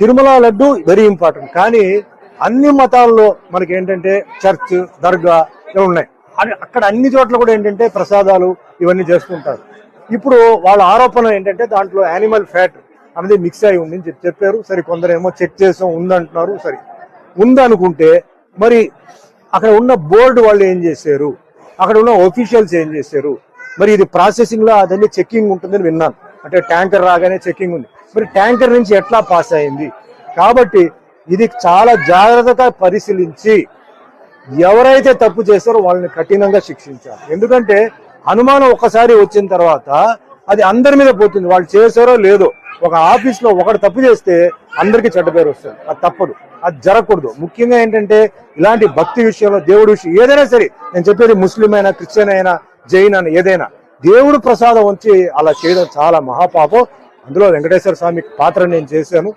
Tirumala laddu very important. కానీ అన్ని మతాల్లో మనకి ఏంటంటే చర్చ్, దర్గా ఇవి ఉన్నాయి. అక్కడ అన్ని చోట్ల కూడా ఏంటంటే ప్రసాదాలు ఇవన్నీ చేస్తుంటారు. ఇప్పుడు వాళ్ళ ఆరోపణ ఏంటంటే దాంట్లో యానిమల్ ఫ్యాట్ అనేది మిక్స్ అయి ఉంది అని చెప్పారు. సరే, కొందరేమో చెక్ చేసాం ఉందంటున్నారు. సరే, ఉందనుకుంటే మరి అక్కడ ఉన్న బోర్డు వాళ్ళు ఏం చేశారు, అక్కడ ఉన్న ఒఫీషియల్స్ ఏం చేశారు? మరి ఇది ప్రాసెసింగ్ లో అదన్నీ చెక్కింగ్ ఉంటుందని విన్నాను. అంటే ట్యాంకర్ రాగానే చెక్కింగ్ ఉంది. మరి ట్యాంకర్ నుంచి ఎట్లా పాస్ అయింది? కాబట్టి ఇది చాలా జాగ్రత్తగా పరిశీలించి ఎవరైతే తప్పు చేస్తారో వాళ్ళని కఠినంగా శిక్షించాలి. ఎందుకంటే అనుమానం ఒక్కసారి వచ్చిన తర్వాత అది అందరి మీద పోతుంది. వాళ్ళు చేశారో లేదో, ఒక ఆఫీస్ లో ఒకటి తప్పు చేస్తే అందరికీ చెడ్డ పేరు వస్తుంది. అది తప్పదు, అది జరగకూడదు. ముఖ్యంగా ఏంటంటే ఇలాంటి భక్తి విషయంలో, దేవుడి విషయం ఏదైనా సరే, నేను చెప్పేది ముస్లిం అయినా, క్రిస్టియన్ అయినా, జైన్ అయినా, ఏదైనా దేవుడు ప్రసాదం వచ్చి అలా చేయడం చాలా మహాపాపం. అందులో వెంకటేశ్వర స్వామి పాత్ర నేను చేశాను.